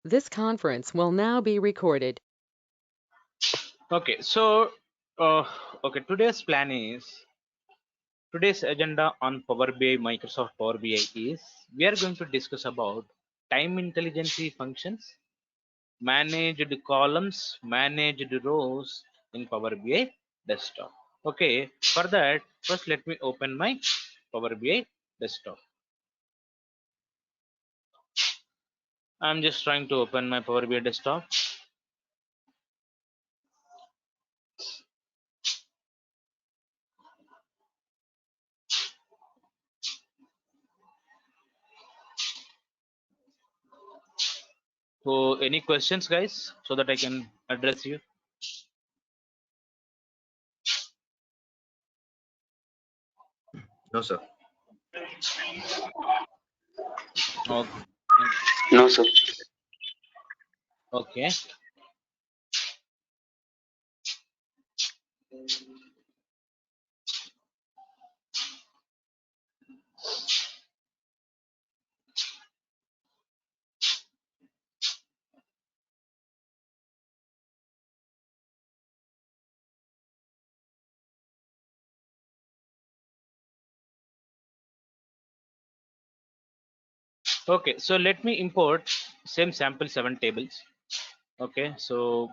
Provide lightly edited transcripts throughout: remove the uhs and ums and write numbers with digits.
This conference will now be recorded. Okay, so today's plan is today's agenda on Power BI, Microsoft Power BI is we are going to discuss about time intelligence functions, managed columns, managed rows in Power BI desktop. Okay, for that, first let me open my Power BI desktop. I'm just trying to open my Power BI desktop. So, any questions, guys, so that I can address you? No, sir. Okay. No, sir. Okay. Okay, so let me import same sample 7 tables. Okay, so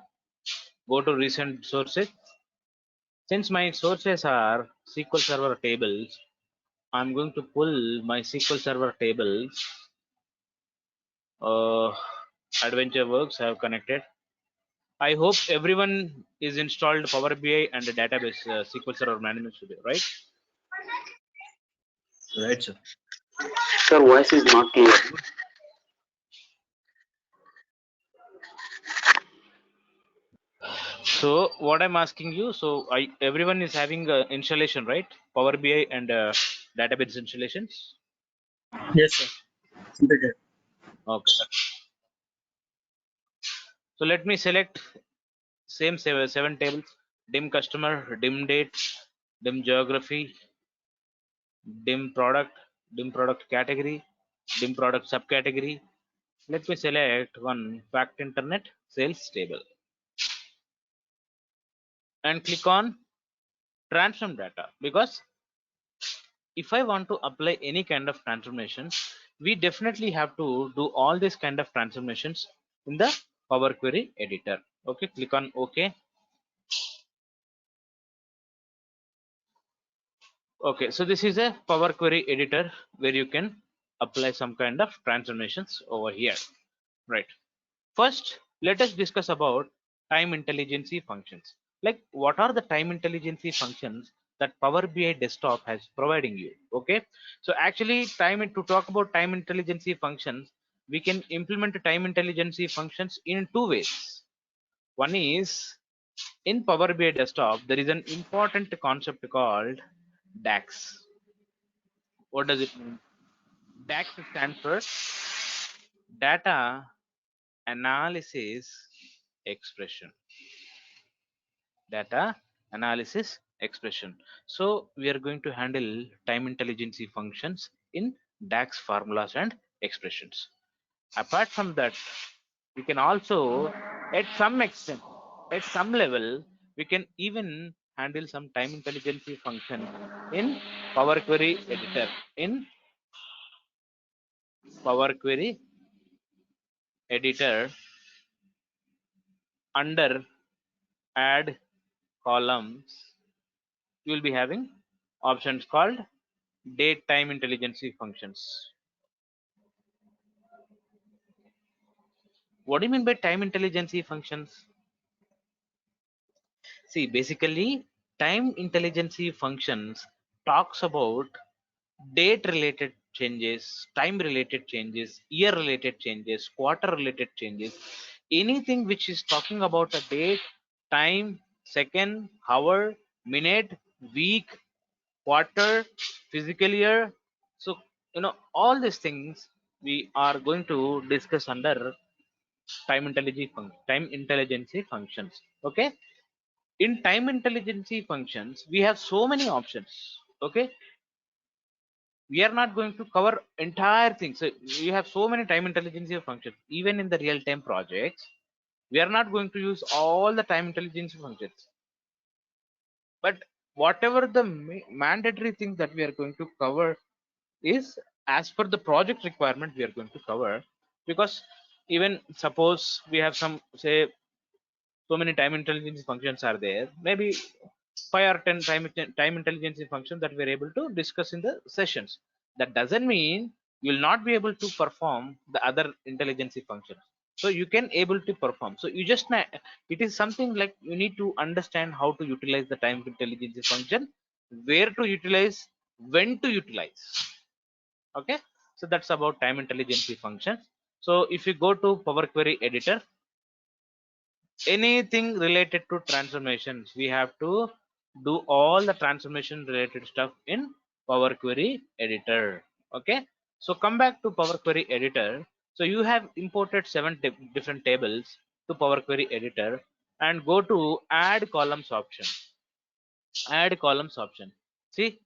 go to recent sources. Since my sources are SQL Server tables, I'm going to pull my SQL Server tables. Adventure Works I have connected. I hope everyone is installed Power BI and the database SQL Server Management Studio, right? Right, sir. Sir, voice is not clear. So what I'm asking you, so everyone is having installation, right? Power BI and database installations. Yes, sir. Okay. Okay. So let me select same 7 tables: dim customer, dim date, dim geography, dim product category, dim product subcategory. Let me select one fact internet sales table and click on transform data, because if I want to apply any kind of transformation, we definitely have to do all these kind of transformations in the Power Query editor. Okay, click on OK. Okay, so this is a Power Query editor where you can apply some kind of transformations over here. Right. First, let us discuss about time intelligence functions. Like, what are the time intelligence functions that Power BI desktop has providing you? Okay. So actually, to talk about time intelligence functions, we can implement time intelligence functions in two ways. One is in Power BI desktop, there is an important concept called DAX. What does it mean? DAX stands for data analysis expression. Data analysis expression. So we are going to handle time intelligence functions in DAX formulas and expressions. Apart from that, we can also, at some extent, at some level, we can even handle some time intelligence function in Power Query editor. In Power Query editor, under add columns, you will be having options called date time intelligence functions. What do you mean by time intelligence functions? See, basically, time intelligence functions talks about date related changes, time related changes, year related changes, quarter related changes, anything which is talking about a date, time, second, hour, minute, week, quarter, physical year. So all these things we are going to discuss under time intelligence functions. Okay, in time intelligence functions we have so many options. Okay, we are not going to cover entire things. So you have so many time intelligence functions. Even in the real time projects, we are not going to use all the time intelligence functions, but whatever the mandatory things that we are going to cover is as per the project requirement we are going to cover. Because even suppose we have some, say, so many time intelligence functions are there, maybe 5 or 10 time intelligence functions that we're able to discuss in the sessions. That doesn't mean you will not be able to perform the other intelligence functions. So you can able to perform. So you just it is something like you need to understand how to utilize the time intelligence function, where to utilize, when to utilize. Okay, so that's about time intelligence functions. So if you go to Power Query editor, anything related to transformations, we have to do all the transformation related stuff in Power Query editor. Okay, so come back to Power Query editor. So you have imported 7 different tables to Power Query editor, and go to add columns option. Add columns option. See,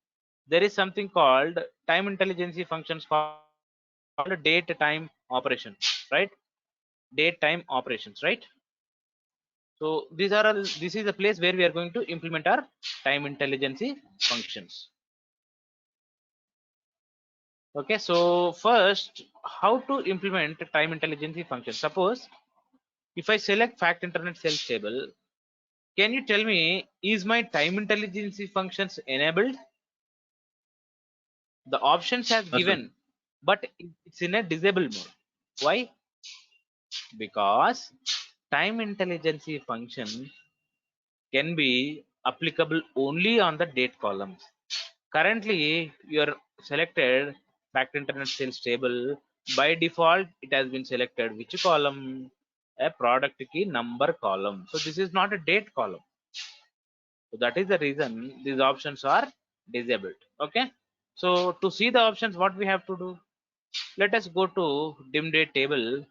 there is something called time intelligence functions called date time operation, right? Date time operations, right? So these are all, this is the place where we are going to implement our time intelligence functions. Okay, so first, how to implement time intelligence function. Suppose if I select fact internet sales table, can you tell me, is my time intelligence functions enabled? The options have No, sir. given, but it's in a disabled mode. Why? Because time intelligence function can be applicable only on the date columns. Currently, you're selected fact internet sales table. By default, it has been selected which column? A product key number column. So this is not a date column. So that is the reason these options are disabled. Okay. So to see the options, what we have to do? Let us go to dim date table,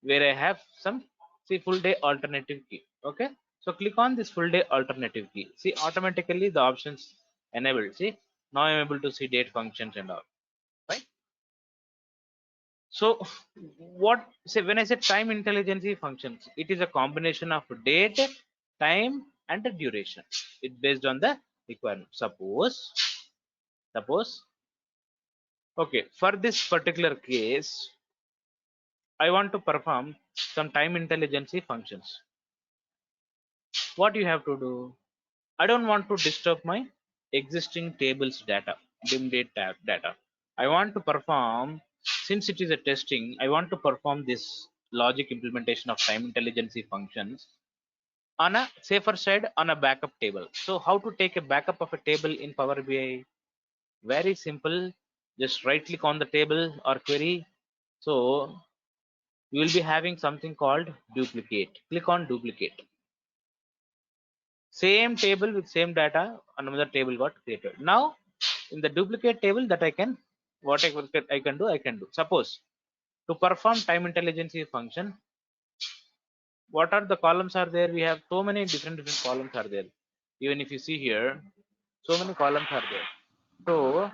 where I have some, see, full day alternative key. Okay, so click on this full day alternative key. See, automatically the options enabled. See, now I'm able to see date functions and all, right? So what, say, when I say time intelligence functions, it is a combination of date, time, and the duration. It's based on the requirement. Suppose, okay, for this particular case, I want to perform some time intelligence functions. What you have to do? I don't want to disturb my existing tables data, dim date tab data. I want to perform, since it is a testing, I want to perform this logic implementation of time intelligence functions on a safer side, on a backup table. So how to take a backup of a table in Power BI? Very simple. Just right click on the table or query. So you will be having something called duplicate. Click on duplicate. Same table with same data, another table got created. Now in the duplicate table, that I can, whatever I can do. Suppose to perform time intelligence function, what are the columns are there? We have so many different columns are there. Even if you see here, so many columns are there. So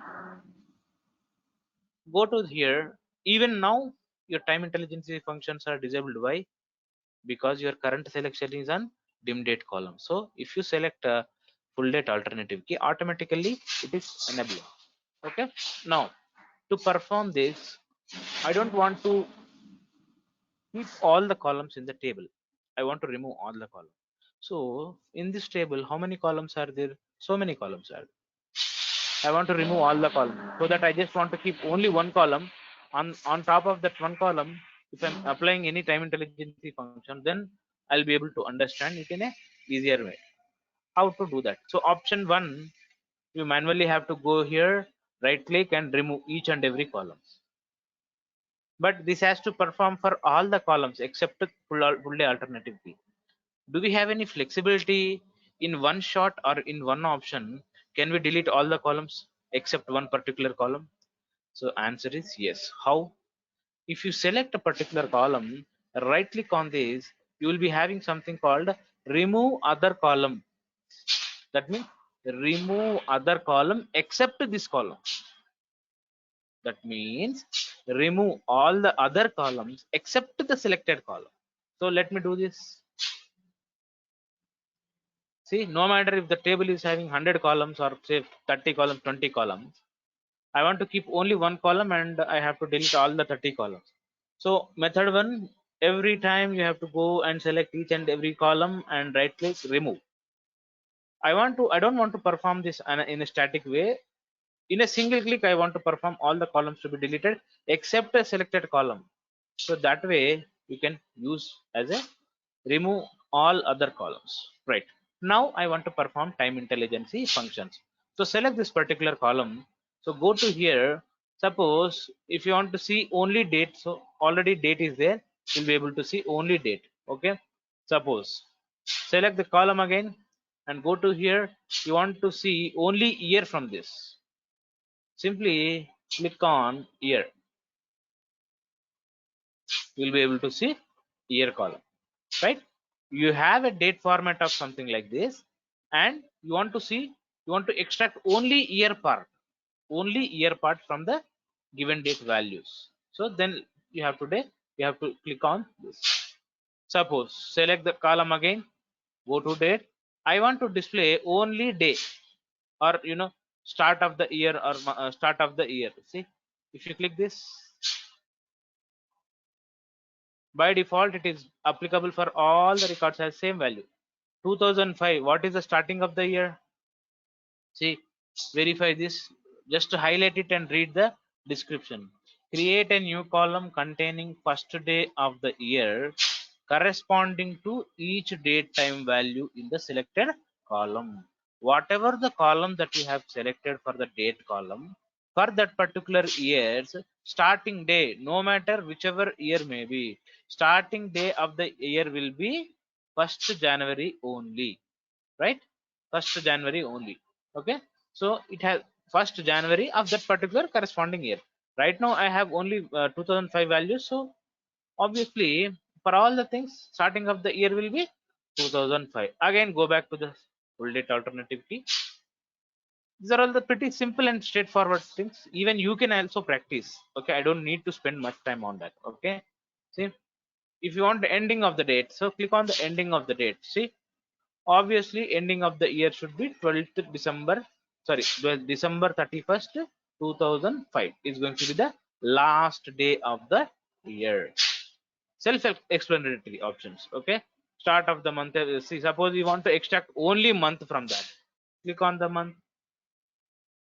go to here. Even now your time intelligence functions are disabled. Why? Because your current selection is on dim date column. So if you select a full date alternative key, automatically it is enabled. Okay, now to perform this, I don't want to keep all the columns in the table. I want to remove all the columns. So in this table, how many columns are there? So many columns are there. I want to remove all the columns, so that I just want to keep only one column. On top of that one column, if I'm applying any time intelligence function, then I'll be able to understand it in a easier way. How to do that? So option 1, you manually have to go here, right click and remove each and every column. But this has to perform for all the columns except the full day alternative key. Do we have any flexibility in one shot, or in one option can we delete all the columns except one particular column? So answer is yes. How? If you select a particular column, right click on this, you will be having something called remove other column. That means remove other column except this column. That means remove all the other columns except the selected column. So let me do this. See, no matter if the table is having 100 columns or say 30 columns, 20 columns, I want to keep only one column and I have to delete all the 30 columns. So method 1, every time you have to go and select each and every column and right click remove. I don't want to perform this in a static way. In a single click, I want to perform all the columns to be deleted except a selected column. So that way you can use as a remove all other columns. Right. Now I want to perform time intelligence functions. So select this particular column. So go to here. Suppose if you want to see only date, so already date is there, you'll be able to see only date. Okay. Suppose select the column again and go to here. You want to see only year from this. Simply click on year. You'll be able to see year column, right? You have a date format of something like this, and you want to extract only year part from the given date values. So then you have to click on this. Suppose select the column again, go to date. I want to display only day, or start of the year, or start of the year. See, if you click this, by default it is applicable for all the records as same value. 2005, what is the starting of the year? See, verify this, just highlight it and read the description. Create a new column containing first day of the year corresponding to each date time value in the selected column. Whatever the column that you have selected for the date column, for that particular year's starting day, no matter whichever year may be, starting day of the year will be 1st January only, right? 1st January only. Okay, so it has 1st January of that particular corresponding year. Right now I have only 2005 values, so obviously for all the things starting of the year will be 2005. Again go back to the full date alternative key. These are all the pretty simple and straightforward things. Even you can also practice. Okay, I don't need to spend much time on that. Okay, see, if you want the ending of the date, so click on the ending of the date. See, obviously ending of the year should be 12th December, sorry, December 31st 2005 is going to be the last day of the year. Self-explanatory options. Okay, start of the month. See, suppose you want to extract only month from that, click on the month.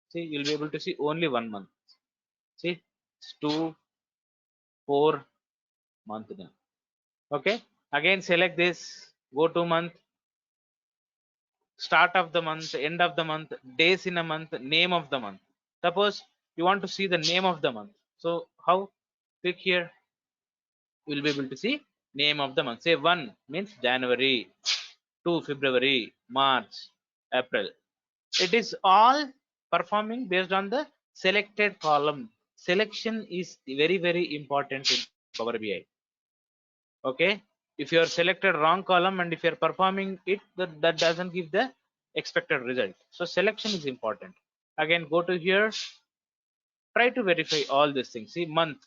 See, you'll be able to see only one month. See, it's 2 4 month then. Okay, again select this, go to month, start of the month, end of the month, days in a month, name of the month. Suppose you want to see the name of the month, so how? Click here, you will be able to see name of the month. Say 1 means January, 2 February, March, April. It is all performing based on the selected column. Selection is very important in Power BI. Okay, if you are selected wrong column and if you are performing it, that doesn't give the expected result. So selection is important. Again go to here, try to verify all these things. See, month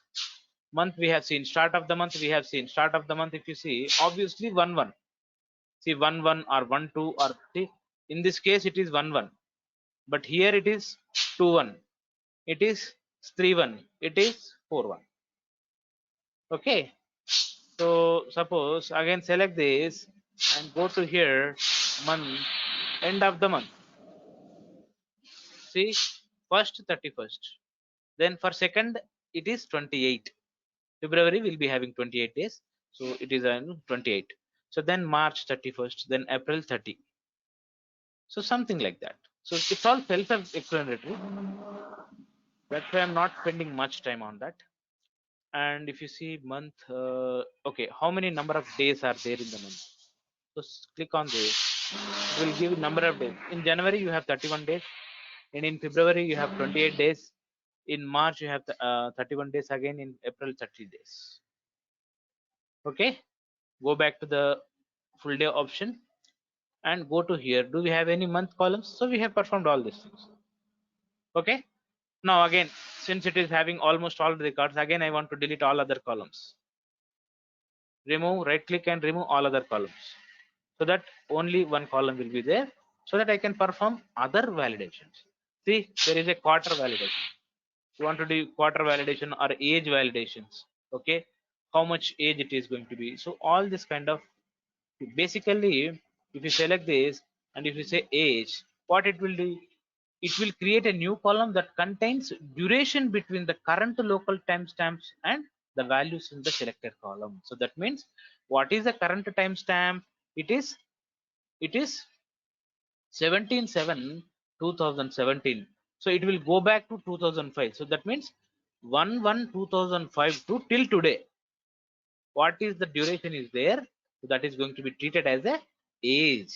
we have seen, start of the month we have seen, start of the month if you see, obviously 1 1. See, 1 1 or 1 2, or see, in this case it is 1 1, but here it is 2 1, it is 3 1, it is 4 1. Okay, so suppose again select this and go to here, month, end of the month. See, first 31st, then for second it is 28. February will be having 28 days, so it is 28. So then March 31st, then April 30. So something like that. So it's all self-explanatory. That's why I'm not spending much time on that. And if you see month, okay, how many number of days are there in the month? So click on this, it will give number of days. In January you have 31 days, and in February you have 28 days, in March you have 31 days, again in April 30 days. Okay, go back to the full day option and go to here. Do we have any month columns? So we have performed all these things. Okay, Now again, since it is having almost all the records, again I want to delete all other columns. Remove, right click and remove all other columns, so that only one column will be there, so that I can perform other validations. See, there is a quarter validation. You want to do quarter validation or age validations. Okay, how much age it is going to be. So all this kind of, basically, if you select this and if you say age, what it will do, it will create a new column that contains duration between the current local timestamps and the values in the selected column. So that means, what is the current timestamp? It is 17/7/2017. So it will go back to 2005. So that means 1/1/2005 to till today. What is the duration is there? So that is going to be treated as a age.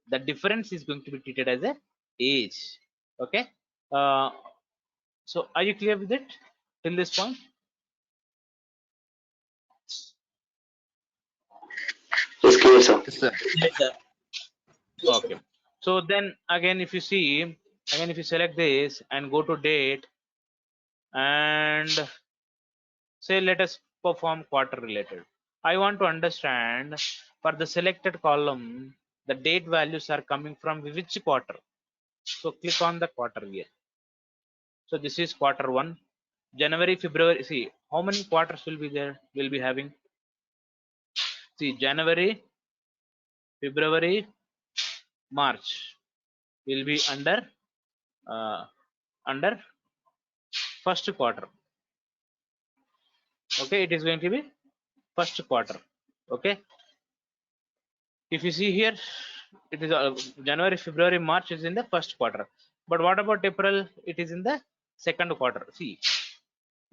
The difference is going to be treated as a age. Okay. Uh, so are you clear with it till this point? Yes, clear, sir. Yes, sir. Yes, sir. Okay. So then again, if you see, again if you select this and go to date and say let us perform quarter related. I want to understand, for the selected column, the date values are coming from which quarter. So click on the quarter here. So this is quarter one, January, February. See how many quarters will be there. We'll be having. See, January, February, March will be uh, under first quarter. Okay, it is going to be first quarter. Okay, if you see here, it is January, February, March is in the first quarter. But what about April? It is in the second quarter. See,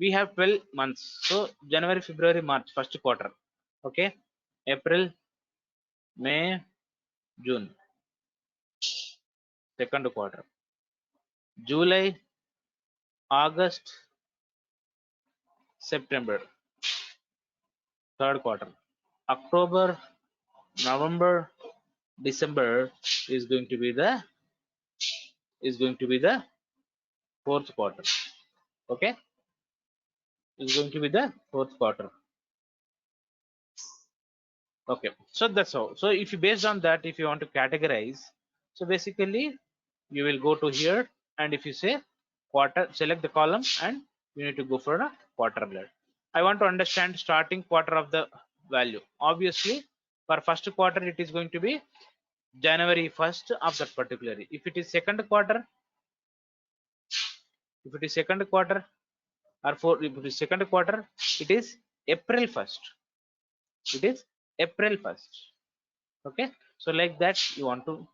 we have 12 months. So January, February, March, first quarter. Okay, April, May, June, second quarter. July, August, September, third quarter. October, November, December is going to be the fourth quarter. Okay, is going to be the fourth quarter. Okay, so that's all. So if you, based on that, if you want to categorize, so basically you will go to here, and if you say quarter, select the column and you need to go for a quarter blood. I want to understand starting quarter of the value. Obviously for first quarter it is going to be January 1st of that particular year. If it is second quarter, if it is second quarter, or for if it is second quarter, it is April 1st. It is April 1st. Okay, so like that you want to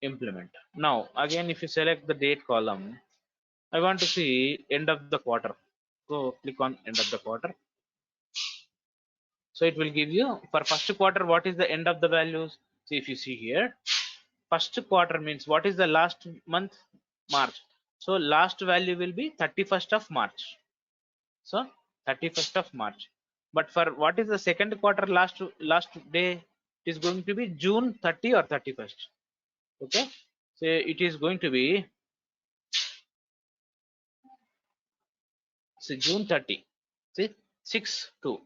implement. Now again, if you select the date column, I want to see end of the quarter. So click on end of the quarter. So it will give you for first quarter what is the end of the values. So if you see here, first quarter means what is the last month? March. So last value will be 31st of March. So 31st of March. But for what is the second quarter, last day, it is going to be June 30 or 31st. Okay, so it is going to be, say, June 30. See, 6/2.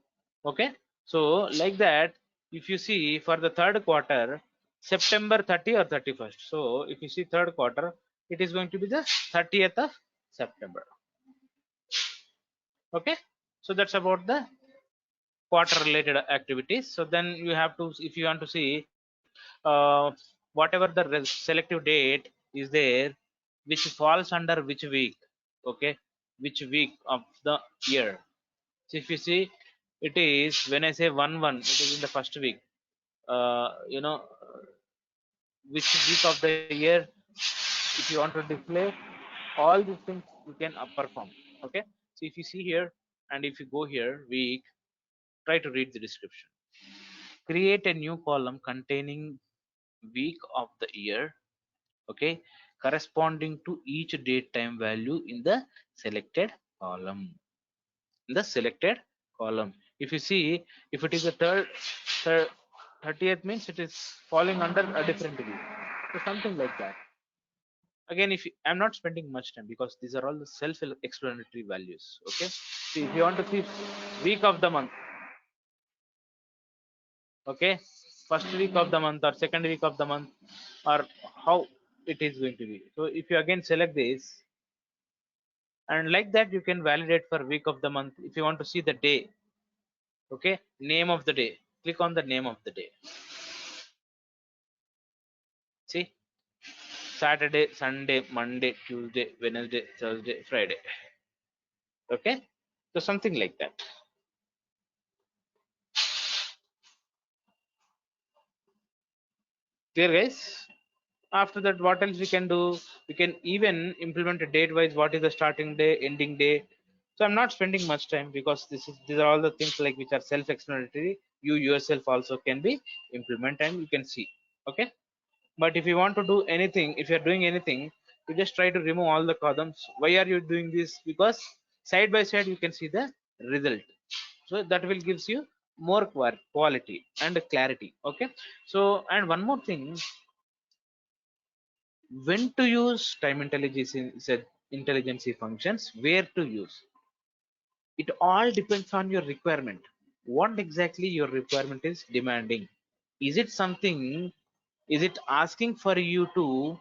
Okay, so like that, if you see for the third quarter, September 30 or 31st. So if you see third quarter, it is going to be the 30th of September. Okay, so that's about the quarter related activities. So then you have to, if you want to see whatever the selective date is there, which falls under which week. Okay, which week of the year. So if you see, it is when I say 1/1, it is in the first week. You know, which week of the year, if you want to display all these things, you can perform. Okay, so if you see here and if you go here week, try to read the description. Create a new column containing week of the year. Okay, corresponding to each date time value in the selected column. In the selected column, if you see, if it is the third 30th means it is falling under a different week. So something like that. again, if I'm not spending much time because these are all the self-explanatory values. Okay, see, if you want to see week of the month, okay, first week of the month or second week of the month, or how it is going to be. So if you again select this, and like that you can validate for week of the month. If you want to see the day, okay, name of the day, click on the name of the day. See, Saturday, Sunday, Monday, Tuesday, Wednesday, Thursday, Friday. Okay, so something like that. Clear, guys? After that, what else we can do? We can even implement a date wise, what is the starting day, ending day. So I'm not spending much time because these are all the things like which are self-explanatory. You yourself also can be implement and you can see. Okay, but if you want to do anything, if you're doing anything, you just try to remove all the columns. Why are you doing this? Because side by side you can see the result, so that will gives you more quality and clarity. Okay, so and one more thing, when to use time intelligence functions, where to use it, all depends on your requirement. What exactly your requirement is demanding? Is it something, is it asking for you to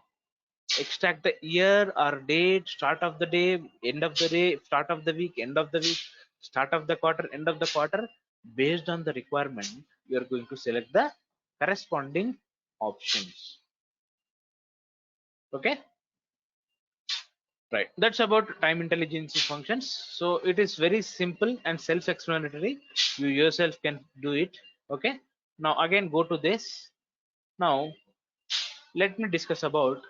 extract the year or date, start of the day, end of the day, start of the week, end of the week, start of the quarter, end of the quarter? Based on the requirement, you are going to select the corresponding options. Okay, right, that's about time intelligence functions. So it is very simple and self-explanatory. You yourself can do it. Okay, now again go to this. Now let me discuss about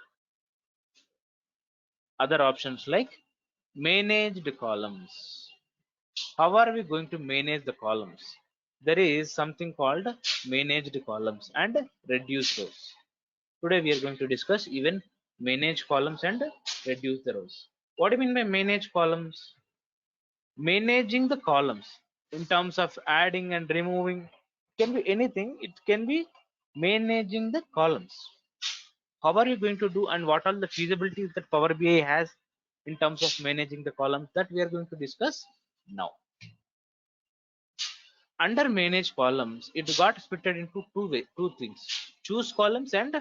other options like managed columns. How are we going to manage the columns? There is something called managed columns and reduce rows. Today we are going to discuss even manage columns and reduce the rows. What do you mean by manage columns? Managing the columns in terms of adding and removing, can be anything. It can be managing the columns. How are you going to do, and what are the feasibilities that Power BI has in terms of managing the columns, that we are going to discuss now. Under manage columns, it got split into two things: choose columns and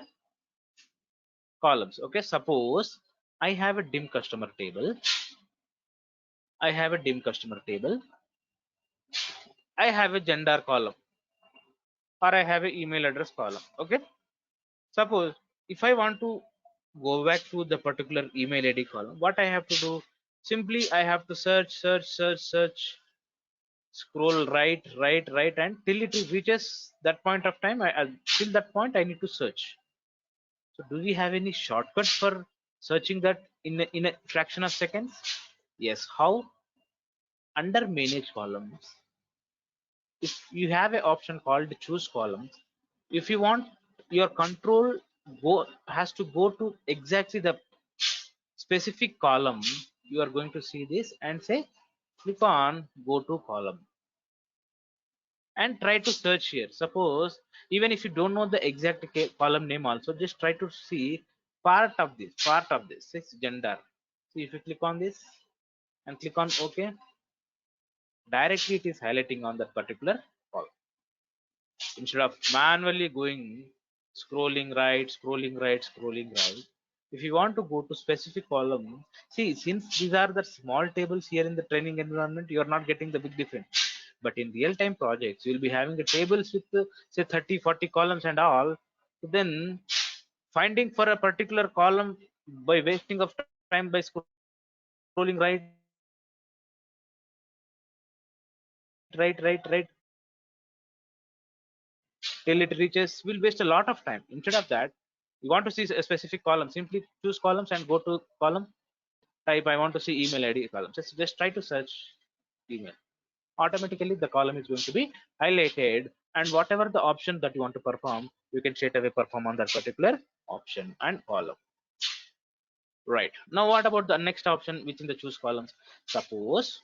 columns. Okay, suppose I have a dim customer table. I have a dim customer table. I have a gender column, or I have an email address column. Okay, suppose if I want to go back to the particular email ID column, what I have to do? Simply I have to search, scroll right, and till it reaches that point of time. Till that point I need to search. So do we have any shortcut for searching that in a fraction of seconds? Yes. How? Under manage columns, if you have an option called choose columns, if you want your control has to go to exactly the specific column, you are going to see this and say click on go to column and try to search here. Suppose even if you don't know the exact column name, also just try to see part of this it's gender. See, if you click on this and click on OK, directly it is highlighting on that particular column, instead of manually going scrolling right. If you want to go to specific column, see, since these are the small tables here in the training environment, you are not getting the big difference. But in real time projects, you will be having a tables with say 30-40 columns and all. So then finding for a particular column by wasting of time by scrolling right till it reaches will waste a lot of time. Instead of that, you want to see a specific column, simply choose columns and go to column, type I want to see email ID column. Just try to search email. Automatically the column is going to be highlighted, and whatever the option that you want to perform, you can straight away perform on that particular option and column. Right, now what about the next option within the choose columns? Suppose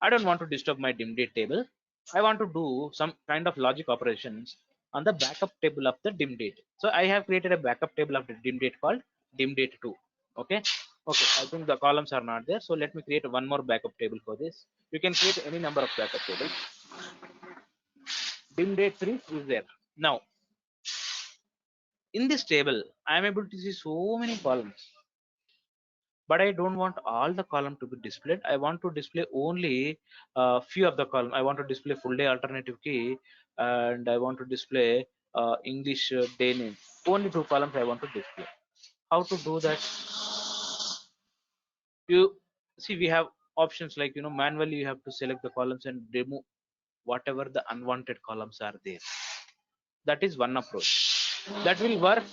I don't want to disturb my dim date table. I want to do some kind of logic operations on the backup table of the dim date. So I have created a backup table of the dim date called dim date 2. Okay. Okay, I think the columns are not there, so let me create one more backup table for this. You can create any number of backup tables. Dim date 3 is there. Now in this table I am able to see so many columns, but I don't want all the column to be displayed. I want to display only few of the column. I want to display full day alternative key, and I want to display English day name. Only two columns I want to display. How to do that? You see, we have options like, manually you have to select the columns and remove whatever the unwanted columns are there. That is one approach. That will work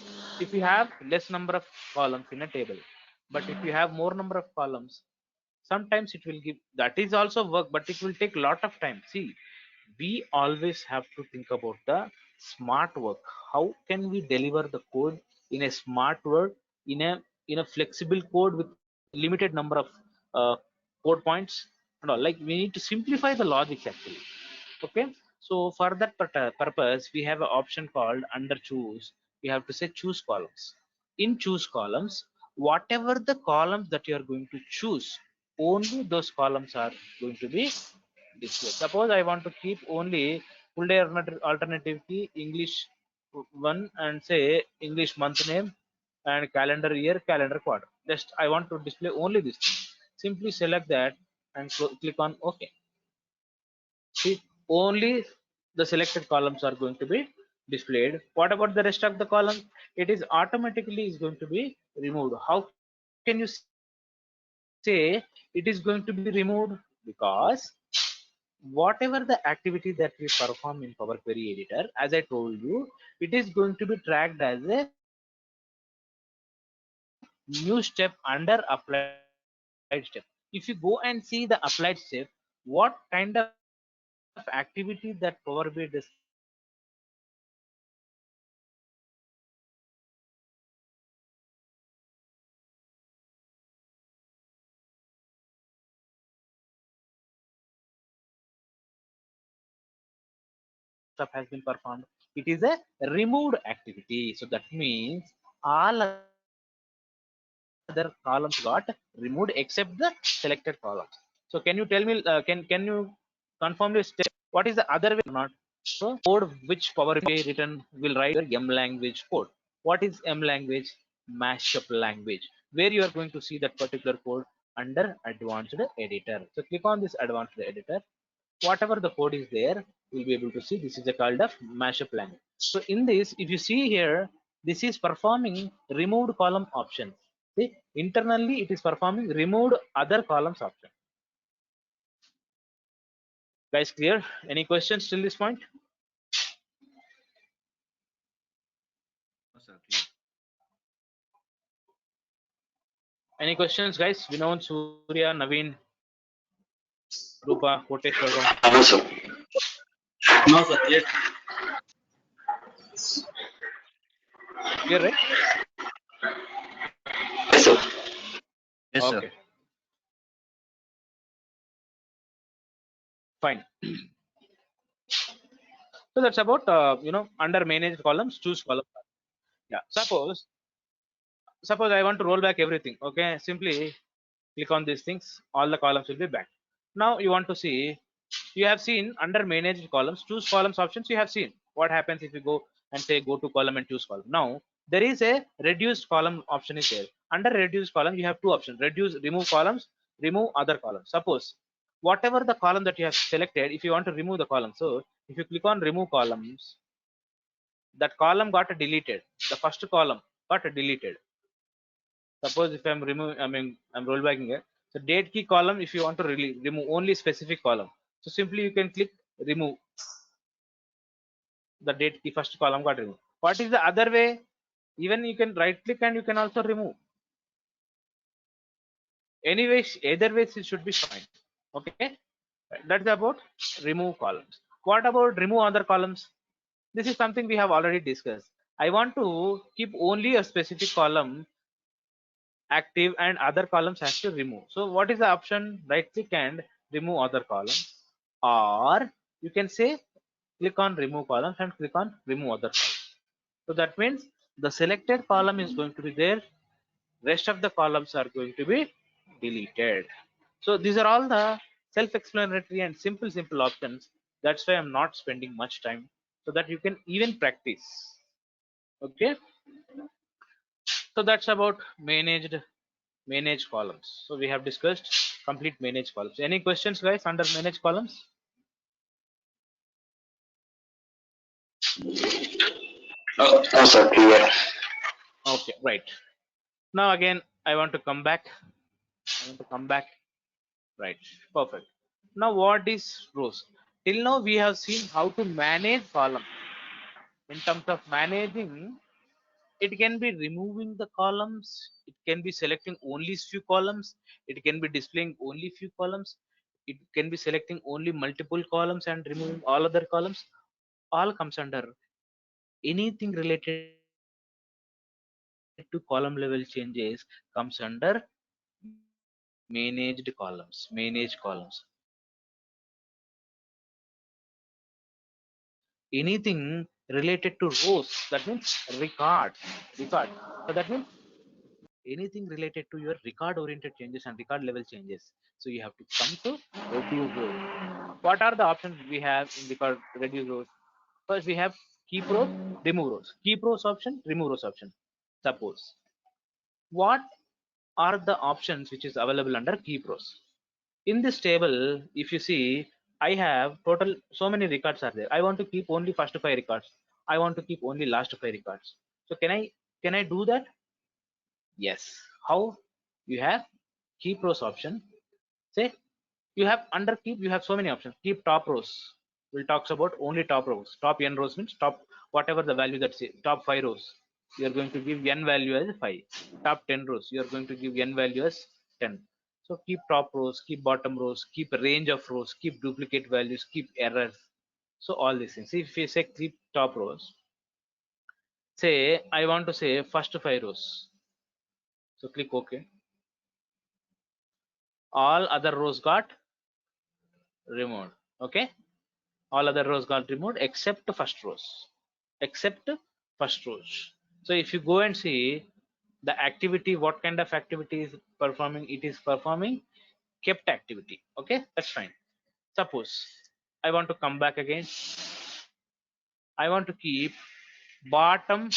if you have less number of columns in a table. But if you have more number of columns, sometimes it will give, that is also work, but it will take a lot of time. See, we always have to think about the smart work. How can we deliver the code in a smart world, in a flexible code with limited number of uh, code points and all? Like, we need to simplify the logic actually. Okay, so for that purpose we have an option called under choose. We have to say choose columns. In choose columns, whatever the columns that you are going to choose, only those columns are going to be displayed. Suppose I want to keep only full day alternative key, English one, and say English month name, and calendar year, calendar quarter. Just I want to display only this thing. Simply select that and click on OK. See, only the selected columns are going to be displayed. What about the rest of the columns? It is automatically is going to be removed. How can you say it is going to be removed? Because whatever the activity that we perform in Power Query Editor, as I told you, it is going to be tracked as a new step under applied step. If you go and see the applied step, what kind of activity that PowerBIA does in the applied step, it is going to be tracked as a new step under applied step. So whatever the activity that PowerBIA does in the applied step, it is going to be tracked as a new step after the step has been performed. It is a removed activity. So that means all other columns got removed except the selected columns. So can you tell me, can you confirm this step? What is the other way or not? So code which PowerBIA written will write your M language code. What is M language? Mashup language, where you are going to see that particular code under advanced editor. So click on this advanced editor. Whatever the code is there, we'll be able to see this is a called of mashup language. So in this, if you see here, this is performing removed column option. See, internally it is performing removed other columns option. Guys, clear? Any questions till this point? No, sir. Clear. Any questions, guys? Vinod, Surya, Naveen, Rupa, Koteshwar? No, sir. No, sir. Yes. Clear, right? Yes, sir. Yes, sir. Okay, fine. So that's about under managed columns, choose column. Yeah. Suppose I want to roll back everything. Okay, simply click on these things. All the columns will be back. Now you want to see. You have seen under managed columns, choose columns options. You have seen what happens if you go and say go to column and choose column. Now there is a reduced column option is there. Under reduced column, you have two options: reduce, remove columns, remove other columns. Suppose whatever the column that you have selected, if you want to remove the column, so if you click on remove columns, that column got deleted. The first column got deleted. Suppose if I'm remove, I'm rollbacking it. So date key column, if you want to remove only specific column, so simply you can click remove. The date key first column got removed. What is the other way? Even you can right click and you can also remove. Anyways, either ways it should be fine. Okay, that's about remove columns. What about remove other columns? This is something we have already discussed. I want to keep only a specific column active and other columns has to remove. So what is the option? Right click and remove other columns, or you can say click on remove columns and click on remove other columns. So that means the selected column is going to be there, Rest of the columns are going to be deleted. So these are all the self-explanatory and simple options. That's why I'm not spending much time, so that you can even practice. Okay, so that's about manage columns. So we have discussed complete manage columns. Any questions, guys, under manage columns? No, sir, clear. Okay, right. Now again, I want to come back. Right, perfect. Now what is rows? Till now we have seen how to manage column. In terms of managing, it can be removing the columns, it can be selecting only few columns, it can be displaying only few columns, it can be selecting only multiple columns and removing all other columns. All comes under anything related to column level changes comes under managed columns. Anything related to rows, that means record. So that means anything related to your record oriented changes and record level changes. So you have to come to reduce rows. What are the options we have in record reduce rows? First we have keep rows, remove rows. Keep rows option, remove rows option. Suppose what are the options which is available under keep rows? In this table, if you see, I have total so many records are there. I want to keep only first 5 records, I want to keep only last 5 records. So can I do that? Yes. How? You have keep rows option. Say you have under keep, you have so many options. Keep top rows will talks about only top rows. Top n rows means top whatever the value, that's it. Top 5 rows you are going to give n value as 5. Top 10 rows you are going to give n value as 10. So keep top rows, keep bottom rows, keep range of rows, keep duplicate values, keep errors. So all these things. If you say keep top rows, say I want to say first 5 rows, so click OK. All other rows got removed. Okay, all other rows got removed except except first rows. So if you go and see the activity, what kind of activity is performing, it is performing kept activity. Okay, that's fine. Suppose I want to come back again, I want to keep bottom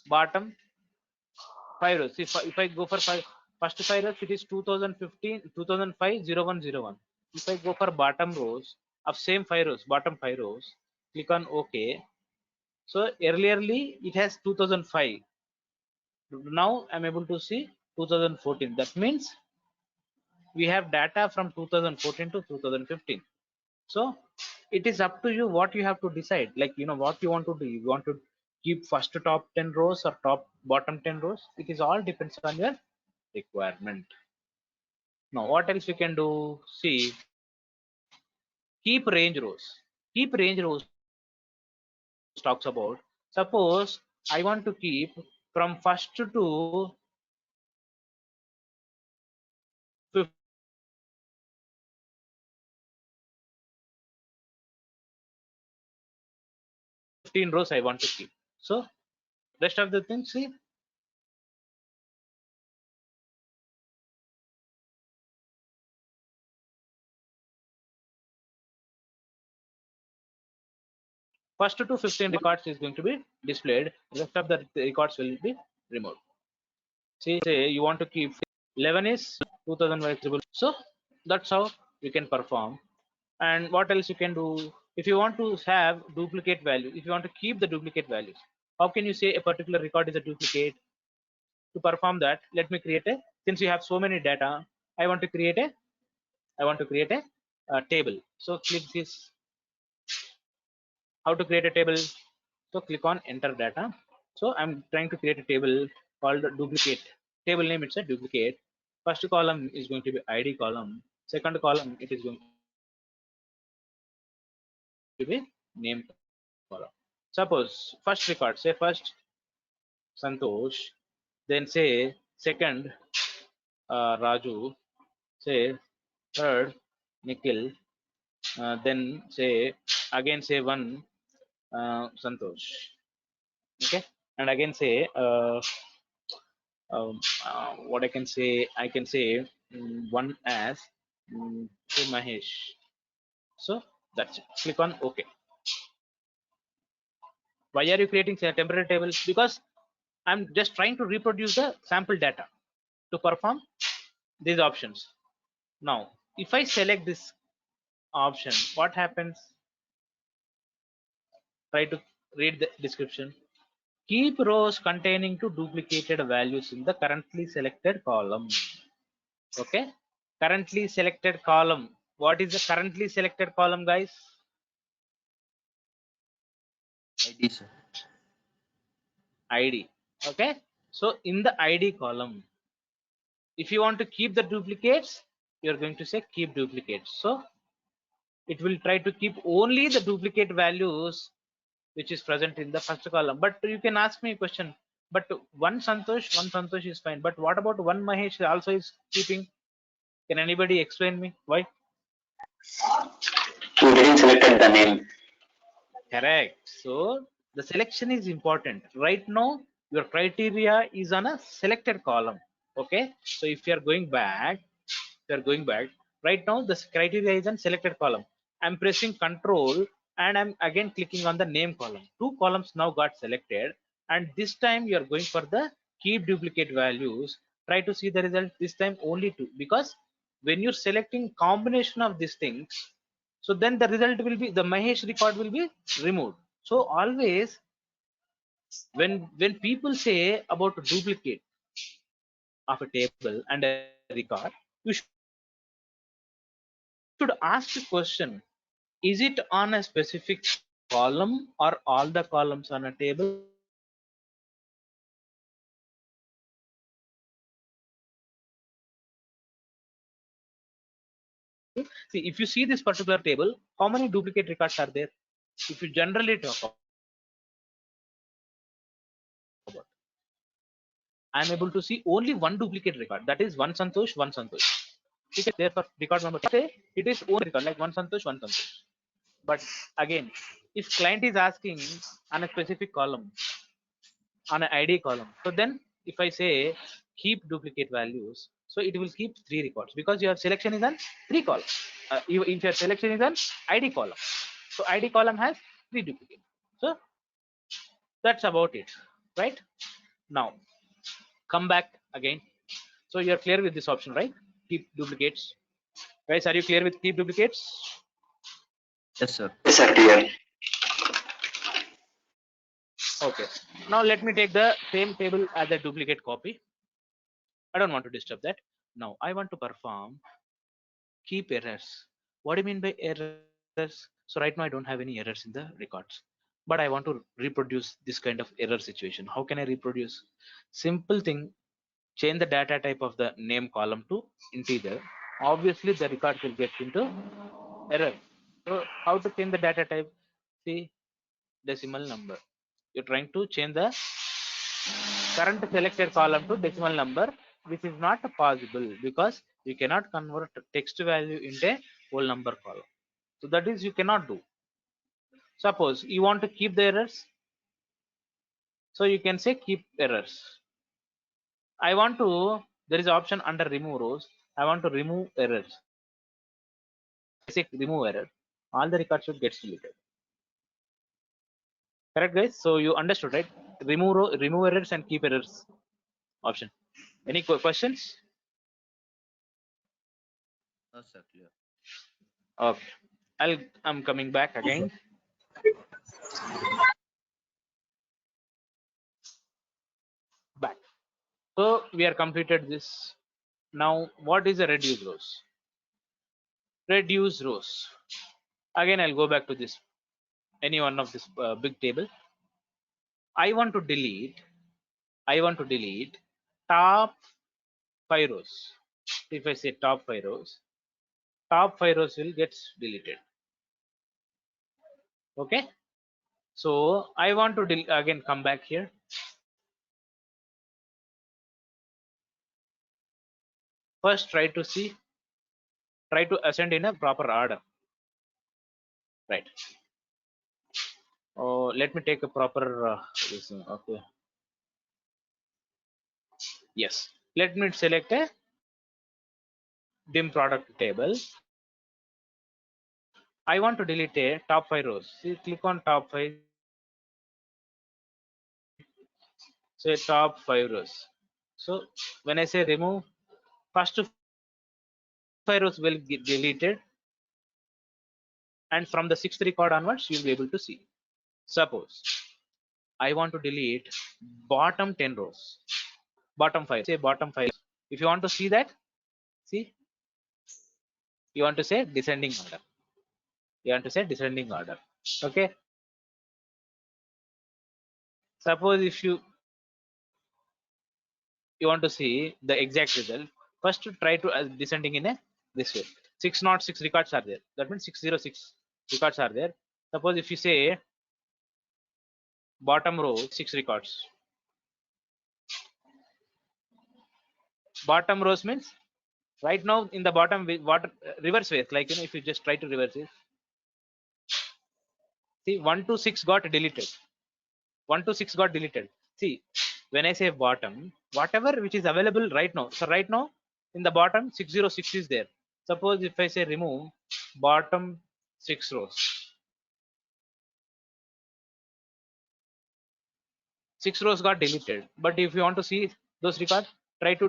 5 rows. If I go for first 5 rows, it is 2015 2005 0101. If I go for bottom rows of same 5 rows, bottom 5 rows, click on OK. So earlierly it has 2005. Now I'm able to see 2014. That means we have data from 2014 to 2015. So it is up to you what you have to decide. Like, you know, what you want to do. You want to keep first top 10 rows or top bottom 10 rows. It is all depends on your requirement. Now what else we can do? See, keep range rows. Keep range rows talks about, suppose I want to keep from first to 15 rows I want to keep. So rest of the things, see, first to 15 records is going to be displayed, rest of the records will be removed. See, say you want to keep 11 is 2000 visible. So that's how you can perform. And what else you can do? If you want to have duplicate value, if you want to keep the duplicate values, how can you say a particular record is a duplicate? To perform that, let me create a, since you have so many data, I want to create a table. So click this, how to create a table. So click on enter data. So I'm trying to create a table called duplicate. Table name, it's a duplicate. First column is going to be id column, second column it is going to be name column. Suppose first record, say first Santosh, then say second Raju, say third Nikhil, then say again say one Santosh. Okay, and again say what I can say one as hey Mahesh. So that's it. Click on OK. Why are you creating a temporary table? Because I'm just trying to reproduce the sample data to perform these options. Now if I select this option, what happens? Try to read the description. Keep rows containing two duplicated values in the currently selected column. Okay, currently selected column. What is the currently selected column, guys? ID, sir. ID. Okay, so in the ID column, if you want to keep the duplicates, you're going to say keep duplicates. So it will try to keep only the duplicate values which is present in the first column. But you can ask me a question, but one Santosh is fine, but what about one Mahesh also is keeping? Can anybody explain me why? You didn't select the name. Correct. So the selection is important. Right now, your criteria is on a selected column. Okay. So if you are going back, right now the criteria is on selected column. I'm pressing Control and I'm again clicking on the name column. Two columns now got selected, and this time you are going for the keep duplicate values. Try to see the result this time only two, because when you're selecting combination of these things, so then the result will be the Mahesh record will be removed. So always when people say about a duplicate of a table and a record, you should ask the question, is it on a specific column or all the columns on a table? See, if you see this particular table, how many duplicate records are there? If you generally talk about see, if you see this particular table, how many duplicate records are there? If you generally talk about, I'm able to see only one duplicate record, that is one Santosh, one Santosh. Okay, therefore record number say it is only record like one Santosh, one Santosh. But again, if client is asking on a specific column, on an ID column, so then if I say keep duplicate values, so it will keep three records because your selection is on three columns. If your selection is on ID column, so ID column has three duplicates. So that's about it, right? Now come back again. So you're clear with this option, right? Keep duplicates. Guys, are you clear with keep duplicates? Yes, sir. Yes, sir, clear. Okay. Now let me take the same table as a duplicate copy. I don't want to disturb that. Now I want to perform keep errors. What do you mean by errors? So right now I don't have any errors in the records, but I want to reproduce this kind of error situation. How can I reproduce? Simple thing, change the data type of the name column to integer. Obviously the record will get into error. So how to change the data type? See, decimal number. You're trying to change the current selected column to decimal number, which is not possible because you cannot convert text value into a whole number column. So that is you cannot do. Suppose you want to keep the errors, so you can say keep errors. I want to, there is option under remove rows. I want to remove errors. I say remove error, all the records should get deleted. Correct, guys? So you understood, right? Remove remove errors and keep errors option. Any questions? No, sir. Clear. Okay, I'm coming back again. Back. So we are completed this. Now what is a reduce rows? Reduce rows. Again I'll go back to this, any one of this big table. I want to delete. I want to delete top 5 rows. If I say top 5 rows, top 5 rows will get deleted. Okay. So I want to again come back here. First try to ascend in a proper order. Right. Oh, let me take a proper okay. Yes. Let me select a dim product table. I want to delete a top 5 rows. See, click on top 5. Say top 5 rows. So when I say remove, first 5 rows will get deleted, and from the 6th record onwards, you'll be able to see. Suppose I want to delete bottom 10 rows, bottom 5. Say bottom 5. If you want to see that, see, you want to say descending order. You want to say descending order. Okay. Suppose if you want to see the exact result, first try to descending in a this way. 606 records are there. That means 606 records are there. Suppose if you say bottom row 6 records, bottom rows means right now in the bottom what reverse way, like if you just try to reverse it, see 1 to 6 got deleted. 1 to 6 got deleted. See, when I say bottom, whatever which is available right now, so right now in the bottom 606 is there. Suppose if I say remove bottom 6 rows, 6 rows got deleted. But if you want to see those records, try to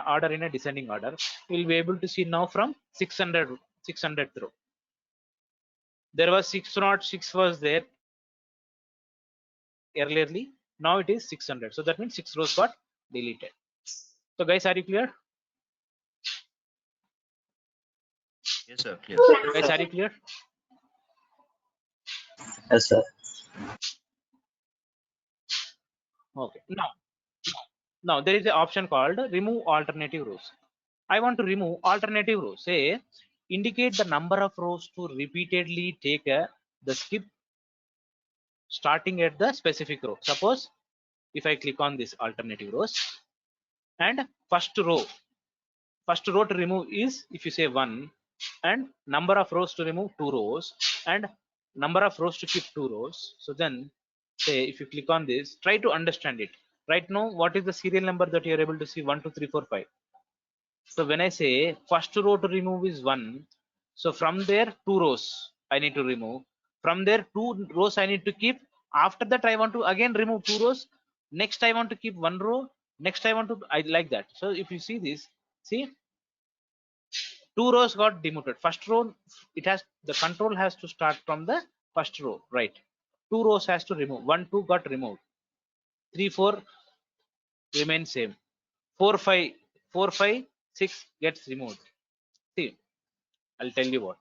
order in a descending order. You'll be able to see now from 600 row. There was 606 was there earlierly. Now it is 600. So that means 6 rows got deleted. So guys, are you clear? Yes, sir. Clear. Guys, are you clear? Yes, sir. Okay. Now there is an option called remove alternative rows. I want to remove alternative rows. Say indicate the number of rows to repeatedly take the skip starting at the specific row. Suppose if I click on this alternative rows and first row to remove is if you say 1, and number of rows to remove 2 rows, and number of rows to keep 2 rows. So then say if you click on this, try to understand it. Right now what is the serial number that you are able to see? 1 2 3 4 5. So when I say first row to remove is 1, so from there 2 rows I need to remove. From there 2 rows I need to keep. After that I want to again remove 2 rows. Next I want to keep 1 row. Next I want to, I like that. So if you see this, see 2 rows got demoted. First row, it has, the control has to start from the first row, right? 2 rows has to remove. 1 2 got removed. 3 4 remain same. 4 5 4 5 6 gets removed. See, I'll tell you what.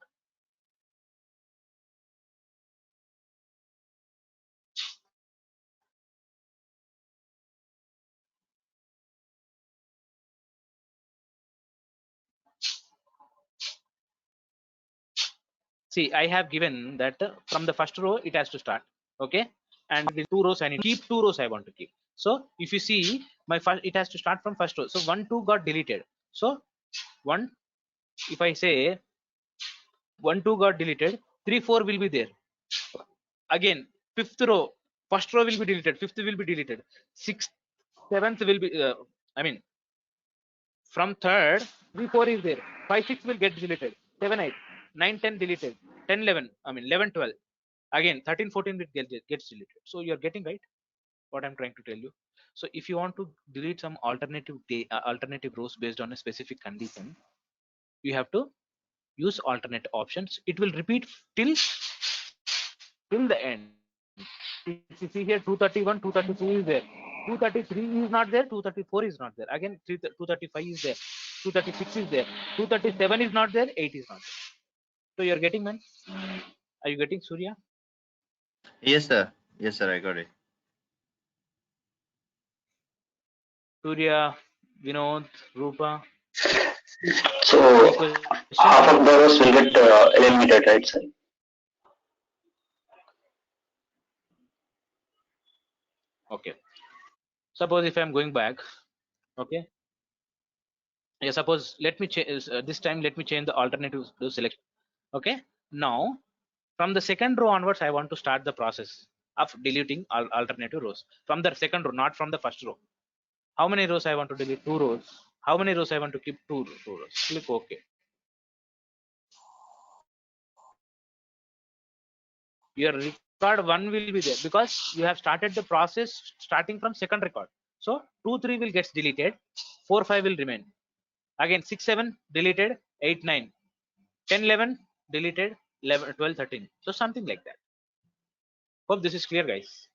See, I have given that from the first row it has to start. Okay, and the 2 rows I need to keep. 2 rows I want to keep. So if you see my first, it has to start from first row. So 1 2 got deleted. So 1, if I say 1 2 got deleted, 3 4 will be there. Again, fifth row, first row will be deleted. Fifth will be deleted. Sixth, seventh will be. I mean, from third, 3 4 is there. 5 6 will get deleted. 7 8 9 10 deleted. 10 11. I mean 11 12. Again 13 14 will gets deleted. So you are getting right what I'm trying to tell you. So if you want to delete some alternative rows based on a specific condition, you have to use alternate options. It will repeat till the end. If you see here 231 232 is there, 233 is not there, 234 is not there, again 235 is there, 236 is there, 237 is not there, 8 is not there. So you're getting, man? Are you getting, Surya? Yes, sir. Yes, sir. I got it. Surya, Vinod, Rupa, So any question? half of the rows will get eliminated, right, sir? Okay, suppose if I'm going back, okay, yeah, suppose let me change this time, let me change the alternative to selection. Okay, now from the second row onwards I want to start the process of deleting alternative rows from the second row, not from the first row. How many rows I want to delete? 2 rows. How many rows I want to keep? 2 rows. Click OK. Your record 1 will be there because you have started the process starting from second record. So 2, 3 will get deleted. 4, 5 will remain. Again 6, 7 deleted. 8, 9, 10, 11 deleted. 11, 12, 13. So something like that. Hope this is clear, guys.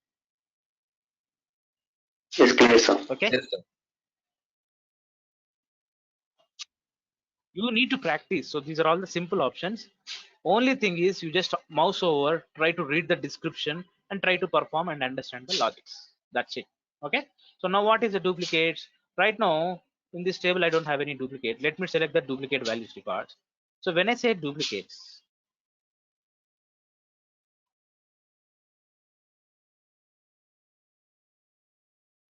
Yes, clear, sir. Okay. Yes, sir. You need to practice. So these are all the simple options. Only thing is you just mouse over, try to read the description and try to perform and understand the logics. That's it. Okay. So now what is the duplicates? Right now in this table I don't have any duplicate. Let me select the duplicate values records. So when I say duplicates,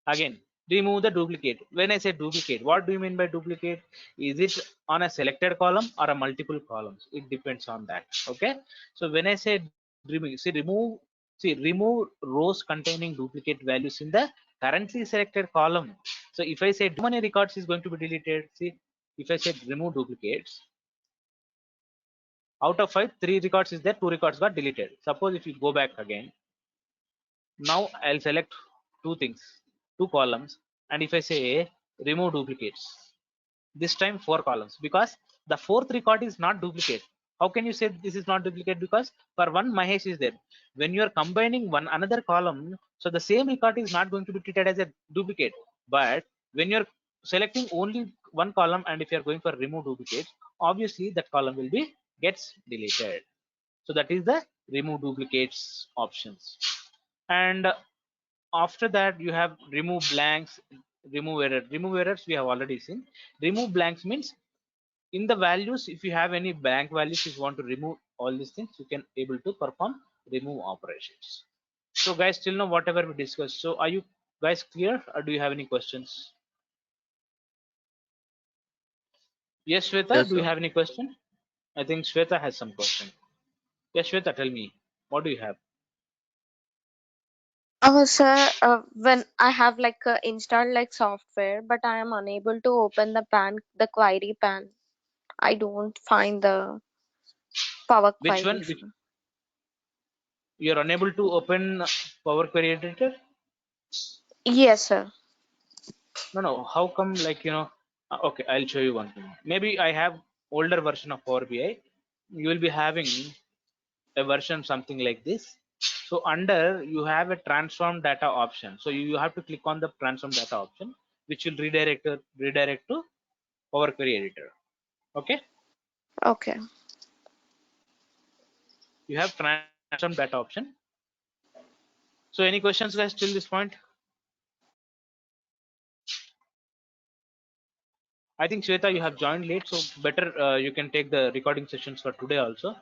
again remove the duplicate. When I say duplicate, what do you mean by duplicate? Is it on a selected column or a multiple columns? It depends on that. Okay. So when I say remove rows containing duplicate values in the currently selected column. So if I say how many records is going to be deleted, see, if I said remove duplicates, out of 5, 3 records is there, 2 records got deleted. Suppose if you go back again, now I'll select 2 things, 2 columns, and if I say remove duplicates, this time 4 columns, because the 4th record is not duplicate. How can you say this is not duplicate? Because for one Mahesh is there. When you are combining one another column, so the same record is not going to be treated as a duplicate. But when you're selecting only one column and if you're going for remove duplicates, obviously that column will be gets deleted. So that is the remove duplicates options. And after that you have remove blanks, remove errors we have already seen. Remove blanks means in the values, if you have any blank values, if you want to remove all these things, you can able to perform remove operations. So guys, till now whatever we discussed, so are you guys clear or do you have any questions? Yes, Shweta, Yes, do you sir. have any question? I think Shweta has some question. Yes, Shweta, tell me, what do you have? Oh, sir, when I have like installed like software, but I am unable to open the query pan. I don't find the Power Which Query, one? Which sir. you're unable to open Power Query Editor? Yes, sir. No. How come? Like okay, I'll show you one thing. Maybe I have older version of Power BI. You will be having a version something like this. So under you have a transform data option. So you have to click on the transform data option, which will redirect to Power Query Editor. Okay. Okay. You have transform data option. So any questions, guys, till this point? I think Shweta, you have joined late, so better you can take the recording sessions for today also.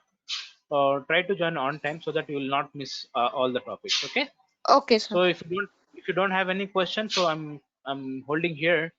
Try to join on time so that you will not miss all the topics. Okay. Okay, sir. So if you don't have any questions, so I'm holding here.